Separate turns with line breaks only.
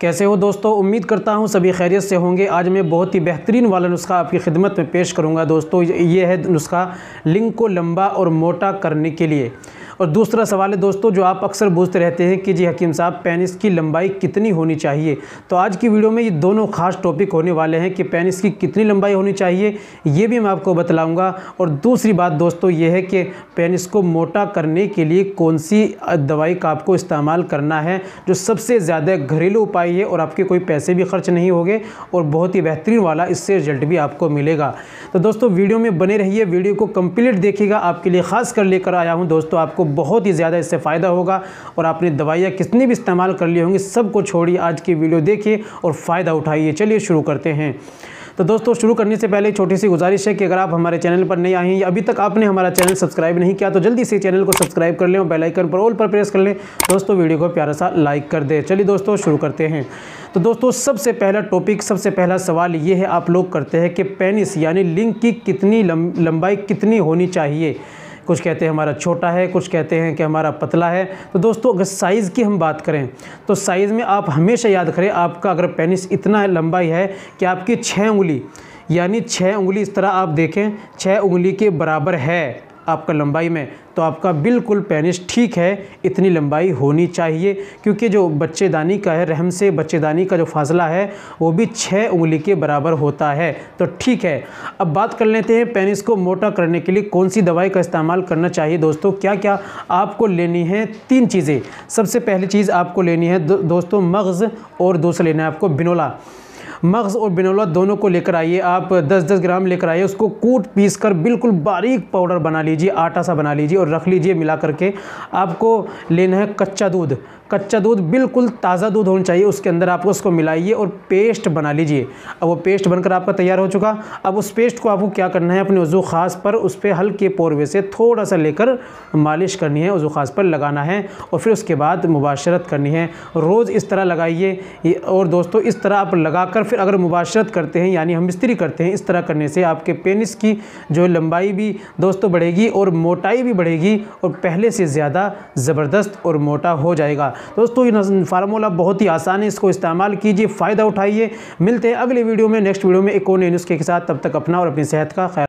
कैसे हो दोस्तों। उम्मीद करता हूँ सभी खैरियत से होंगे। आज मैं बहुत ही बेहतरीन वाला नुस्खा आपकी खिदमत में पेश करूँगा दोस्तों। ये है नुस्खा लिंग को लंबा और मोटा करने के लिए। और दूसरा सवाल है दोस्तों, जो आप अक्सर पूछते रहते हैं कि जी हकीम साहब पेनिस की लंबाई कितनी होनी चाहिए। तो आज की वीडियो में ये दोनों खास टॉपिक होने वाले हैं कि पेनिस की कितनी लंबाई होनी चाहिए, ये भी मैं आपको बतलाऊंगा। और दूसरी बात दोस्तों ये है कि पेनिस को मोटा करने के लिए कौन सी दवाई का आपको इस्तेमाल करना है, जो सबसे ज़्यादा घरेलू उपाय है और आपके कोई पैसे भी खर्च नहीं होंगे और बहुत ही बेहतरीन वाला इससे रिजल्ट भी आपको मिलेगा। तो दोस्तों वीडियो में बने रहिए, वीडियो को कंप्लीट देखिएगा। आपके लिए ख़ास कर लेकर आया हूँ दोस्तों, आपको बहुत ही ज़्यादा इससे फ़ायदा होगा। और आपने दवाइयाँ कितनी भी इस्तेमाल कर ली होंगी, सबको छोड़िए, आज की वीडियो देखिए और फ़ायदा उठाइए। चलिए शुरू करते हैं। तो दोस्तों शुरू करने से पहले छोटी सी गुजारिश है कि अगर आप हमारे चैनल पर नए आए हैं या अभी तक आपने हमारा चैनल सब्सक्राइब नहीं किया तो जल्दी से चैनल को सब्सक्राइब कर लें और बेल आइकन पर ऑल पर प्रेस कर लें। दोस्तों वीडियो को प्यारा सा लाइक कर दें। चलिए दोस्तों शुरू करते हैं। तो दोस्तों सबसे पहला टॉपिक, सबसे पहला सवाल ये है, आप लोग करते हैं कि पेनिस यानी लिंग की कितनी लंबाई कितनी होनी चाहिए। कुछ कहते हैं हमारा छोटा है, कुछ कहते हैं कि हमारा पतला है। तो दोस्तों अगर साइज़ की हम बात करें तो साइज़ में आप हमेशा याद करें, आपका अगर पेनिस इतना लंबाई है कि आपकी 6 उंगली यानी 6 उंगली इस तरह आप देखें 6 उंगली के बराबर है आपका लंबाई में, तो आपका बिल्कुल पेनिस ठीक है, इतनी लंबाई होनी चाहिए। क्योंकि जो बच्चेदानी का है, रहम से बच्चेदानी का जो फासला है वो भी 6 उंगली के बराबर होता है, तो ठीक है। अब बात कर लेते हैं पेनिस को मोटा करने के लिए कौन सी दवाई का इस्तेमाल करना चाहिए। दोस्तों क्या क्या आपको लेनी है, 3 चीज़ें। सबसे पहली चीज़ आपको लेनी है दोस्तों मग़ज़, और दूसरा लेना है आपको बिनोला। मग़ज़ और बिनोला दोनों को लेकर आइए, आप 10-10 ग्राम लेकर आइए। उसको कूट पीस कर बिल्कुल बारीक पाउडर बना लीजिए, आटा सा बना लीजिए और रख लीजिए मिला करके। आपको लेना है कच्चा दूध। कच्चा दूध बिल्कुल ताज़ा दूध होना चाहिए, उसके अंदर आपको उसको मिलाइए और पेस्ट बना लीजिए। अब वो पेस्ट बनकर आपका तैयार हो चुका। अब उस पेस्ट को आपको क्या करना है, अपने वज़ू ख़ास पर उस पर हल्के पोरवे से थोड़ा सा लेकर मालिश करनी है, वज़ू ख़ास पर लगाना है और फिर उसके बाद मुबाशरत करनी है। रोज़ इस तरह लगाइए। और दोस्तों इस तरह आप लगाकर फिर अगर मुबाशरत करते हैं यानी हम इस्त्री करते हैं, इस तरह करने से आपके पेनिस की जो लंबाई भी दोस्तों बढ़ेगी और मोटाई भी बढ़ेगी और पहले से ज़्यादा ज़बरदस्त और मोटा हो जाएगा। दोस्तों ये फार्मूला बहुत ही आसान है, इसको इस्तेमाल कीजिए, फ़ायदा उठाइए। मिलते हैं अगली वीडियो में, नेक्स्ट वीडियो में एक और नए नुस्खे के साथ। तब तक अपना और अपनी सेहत का ख्याल